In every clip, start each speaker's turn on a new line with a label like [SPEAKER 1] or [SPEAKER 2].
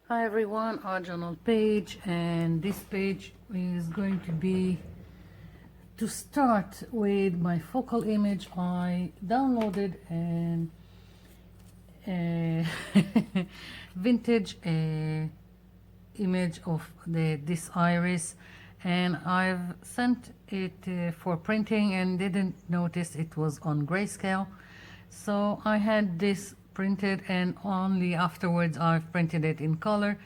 [SPEAKER 1] Hi everyone, our journal page, and this page is going to be to start with my focal image. I downloaded an vintage image of this iris, and I've sent it for printing and didn't notice it was on grayscale. So I had this printed and only afterwards I've printed it in color,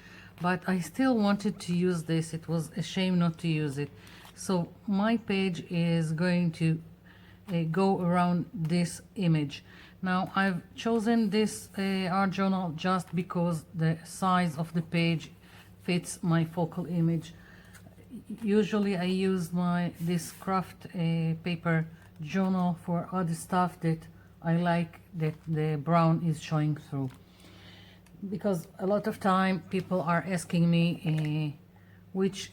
[SPEAKER 1] but I still wanted to use this. It was a shame not to use it. So my page is going to go around this image. Now I've chosen this art journal just because the size of the page fits my focal image. Usually I use this craft paper journal for other stuff that I like that the brown is showing through, because a lot of time people are asking me which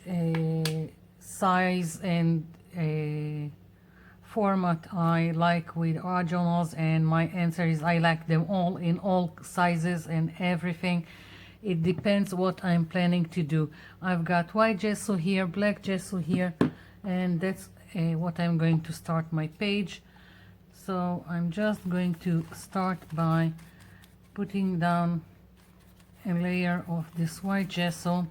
[SPEAKER 1] size and format I like with art journals, and my answer is I like them all in all sizes and everything. It depends what I'm planning to do. I've got white gesso here, black gesso here, and that's what I'm going to start my page. So I'm just going to start by putting down a layer of this white gesso,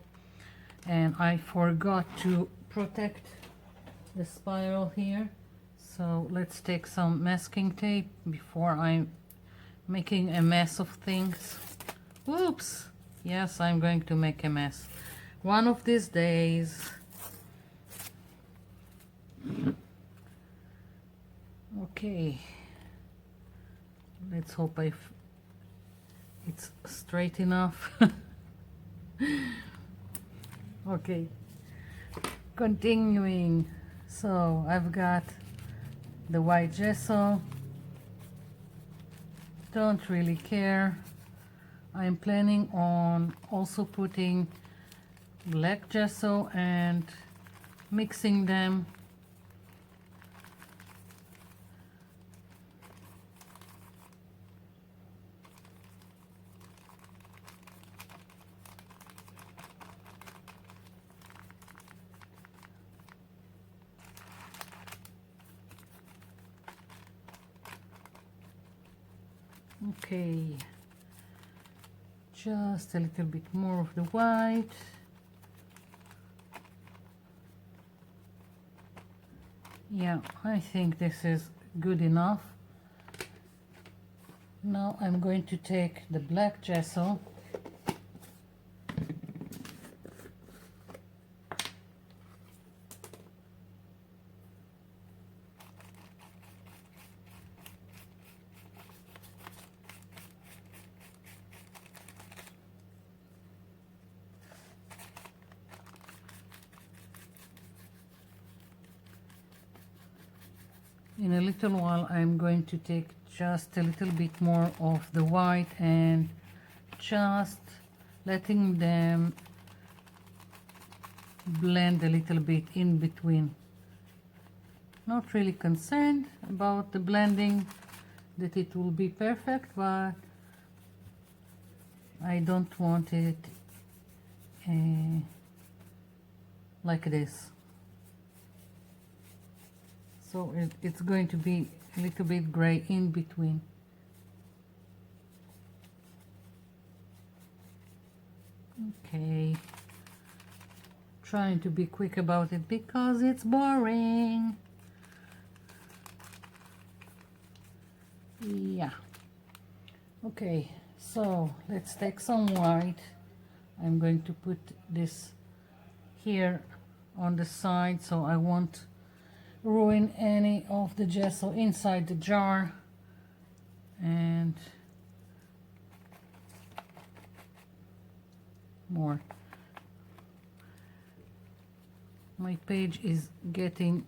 [SPEAKER 1] and I forgot to protect the spiral here. So let's take some masking tape before I'm making a mess of things. Whoops! Yes, I'm going to make a mess one of these days. Okay, let's hope it's straight enough. Okay, continuing. So I've got the white gesso. Don't really care. I'm planning on also putting black gesso and mixing them. Okay, just a little bit more of the white. Yeah, I think this is good enough. Now I'm going to take the black gesso in a little while. I'm going to take just a little bit more of the white and just letting them blend a little bit in between. Not really concerned about the blending, that it will be perfect, but I don't want it like this. So it's going to be a little bit gray in between. Okay, trying to be quick about it because it's boring. Yeah. Okay, so let's take some white. I'm going to put this here on the side so I won't ruin any of the gesso inside the jar. And more. My page is getting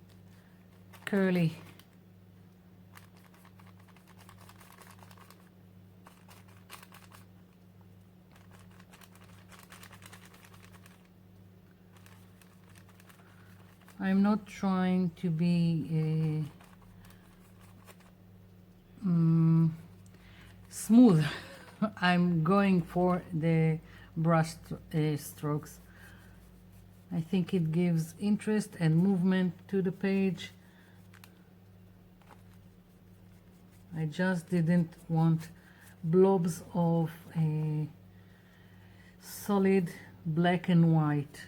[SPEAKER 1] curly. I'm not trying to be smooth. I'm going for the brush strokes. I think it gives interest and movement to the page. I just didn't want blobs of a solid black and white.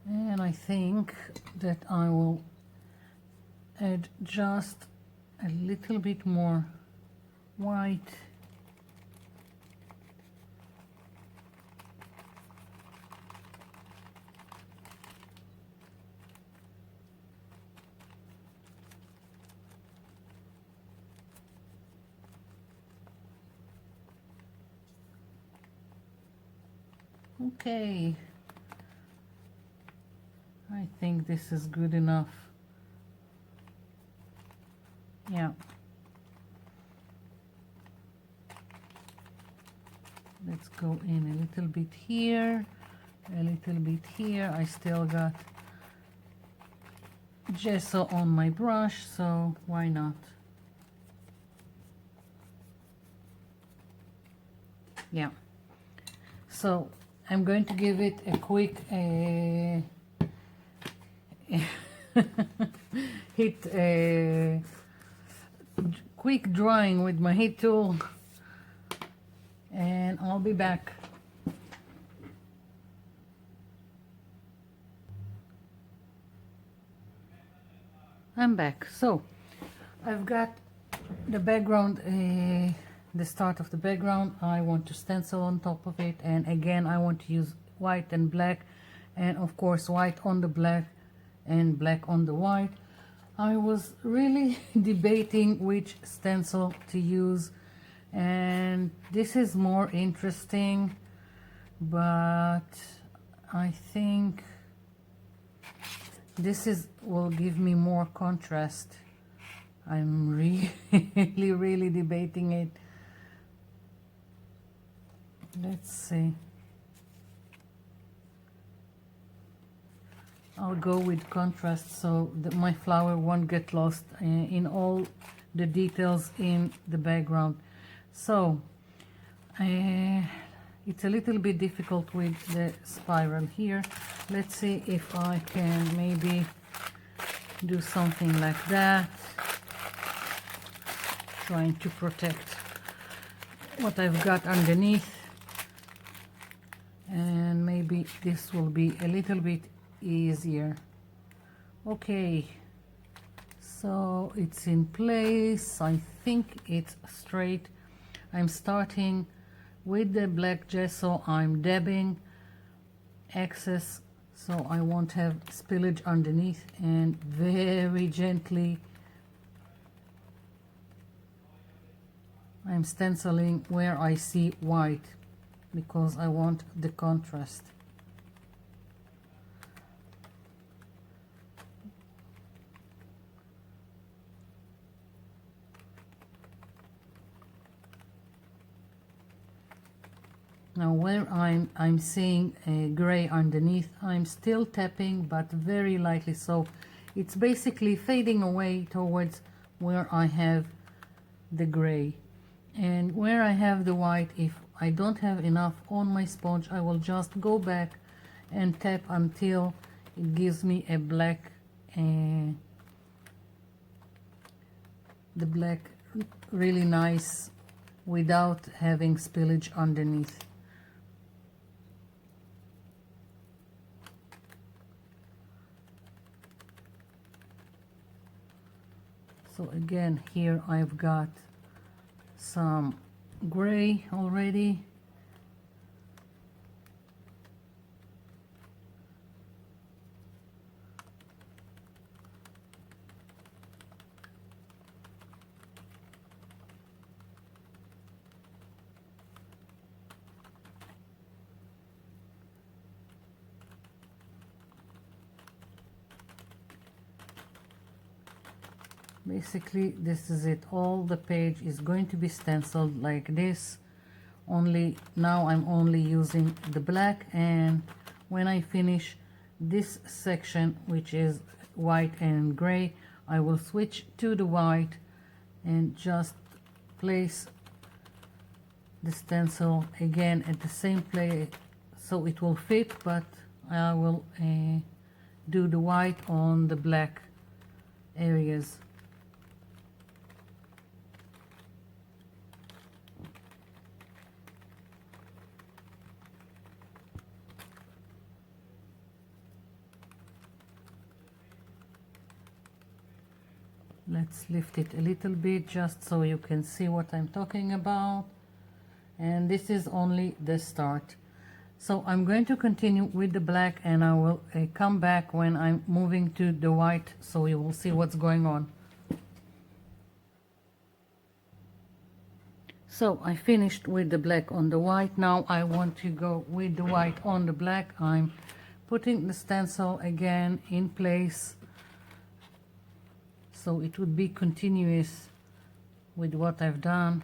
[SPEAKER 1] And I think that I will add just a little bit more white. Okay, I think this is good enough. Yeah. Let's go in a little bit here, a little bit here. I still got gesso on my brush, so why not? Yeah. So I'm going to give it a quick quick drawing with my heat tool, and I'll be back. I'm back. So I've got the background, the start of the background. I want to stencil on top of it, and again I want to use white and black, and of course white on the black and black on the white. I was really debating which stencil to use, and this is more interesting, but I think this will give me more contrast. I'm really debating it. Let's see. I'll go with contrast so that my flower won't get lost in all the details in the background. So it's a little bit difficult with the spiral here. Let's see if I can maybe do something like that, trying to protect what I've got underneath, and maybe this will be a little bit easier. Okay, so it's in place. I think it's straight. I'm starting with the black gesso. I'm dabbing excess so I won't have spillage underneath, and very gently I'm stenciling where I see white because I want the contrast. Now where I'm seeing a gray underneath, I'm still tapping, but very lightly, so it's basically fading away towards where I have the gray. And where I have the white, if I don't have enough on my sponge, I will just go back and tap until it gives me a black, the black really nice without having spillage underneath. So again, here I've got some gray already. Basically this is it. All the page is going to be stenciled like this, only now I'm only using the black, and when I finish this section, which is white and gray, I will switch to the white and just place the stencil again at the same place so it will fit, but I will do the white on the black areas. Let's lift it a little bit just so you can see what I'm talking about. And this is only the start. So I'm going to continue with the black, and I will come back when I'm moving to the white so you will see what's going on. So I finished with the black on the white. Now I want to go with the white on the black. I'm putting the stencil again in place so it would be continuous with what I've done.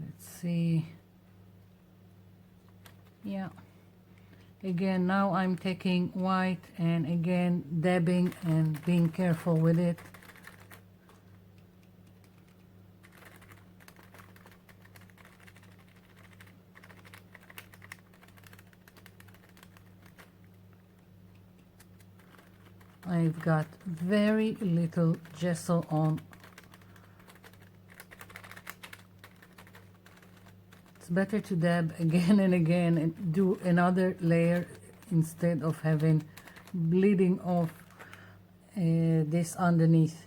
[SPEAKER 1] Let's see. Yeah. Again, now I'm taking white and again dabbing and being careful with it. I've got very little gesso on. It's better to dab again and again and do another layer instead of having bleeding off this underneath.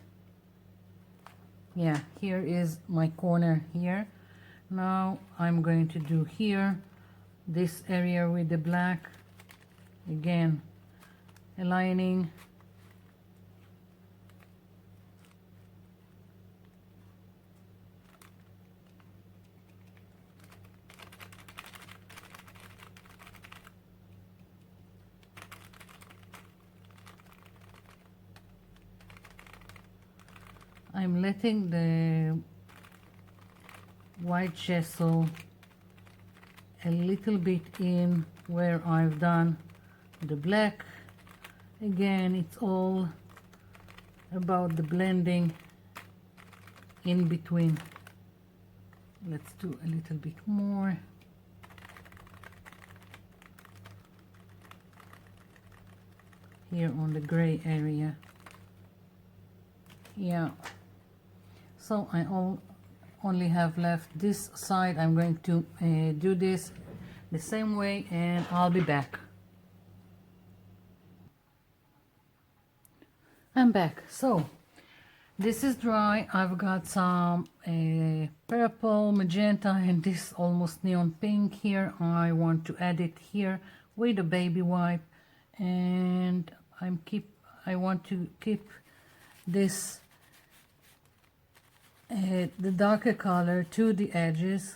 [SPEAKER 1] Yeah, here is my corner here. Now I'm going to do here this area with the black, again aligning. I'm letting the white gesso a little bit in where I've done the black. Again, it's all about the blending in between. Let's do a little bit more. Here on the gray area. Yeah. So I only have left this side. I'm going to do this the same way and I'll be back. I'm back. So this is dry. I've got some purple, magenta, and this almost neon pink here. I want to add it here with a baby wipe, and I want to keep this the darker color to the edges.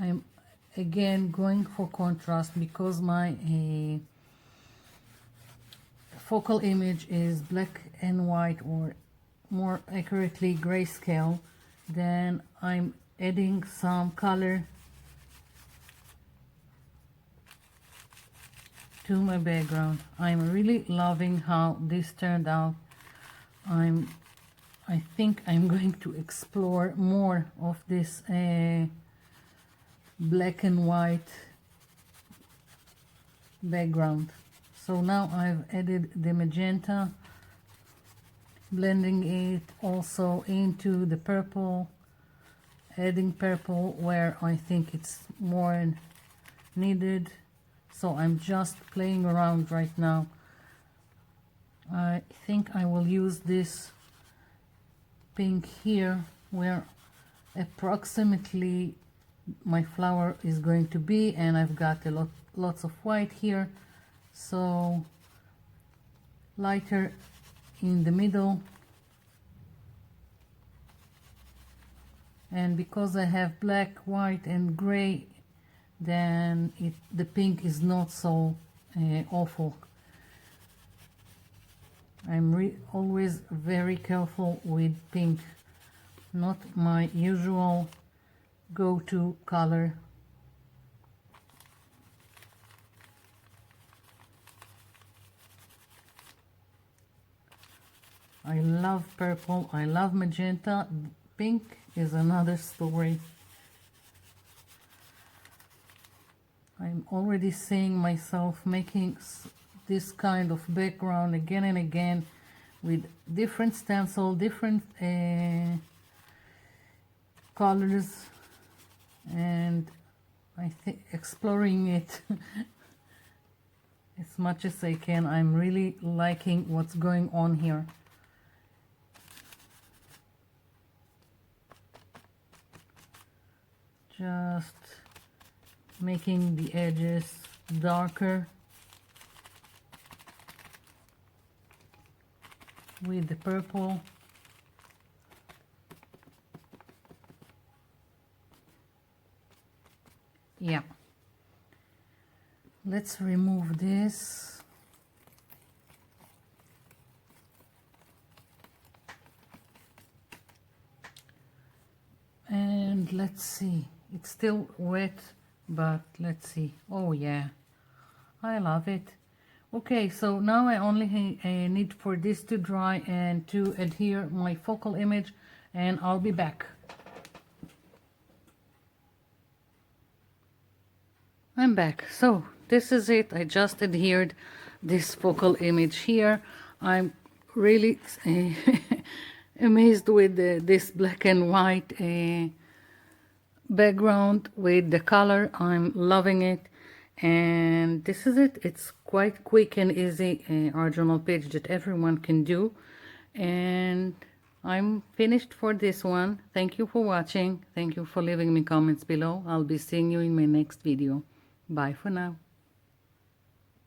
[SPEAKER 1] I'm again going for contrast because my focal image is black and white, or more accurately grayscale. Then I'm adding some color to my background. I'm really loving how this turned out. I think I'm going to explore more of this black and white background. So now I've added the magenta, blending it also into the purple, adding purple where I think it's more needed. So I'm just playing around right now. I think I will use this pink here where approximately my flower is going to be, and I've got lots of white here, so lighter in the middle. And because I have black, white and gray, then the pink is not so awful. I'm always very careful with pink, not my usual go-to color. I love purple, I love magenta. Pink is another story. I'm already seeing myself making this kind of background again and again with different stencil, different colors, and I think exploring it as much as I can. I'm really liking what's going on here. Just making the edges darker with the purple. Yeah. Let's remove this. And let's see. It's still wet, but let's see. Oh yeah, I love it. Okay, so now I only need for this to dry and to adhere my focal image, and I'll be back. I'm back. So this is it. I just adhered this focal image here. I'm really amazed with this black and white background with the color. I'm loving it. And this is it. It's quite quick and easy art journal page that everyone can do. And I'm finished for this one. Thank you for watching. Thank you for leaving me comments below. I'll be seeing you in my next video. Bye for now.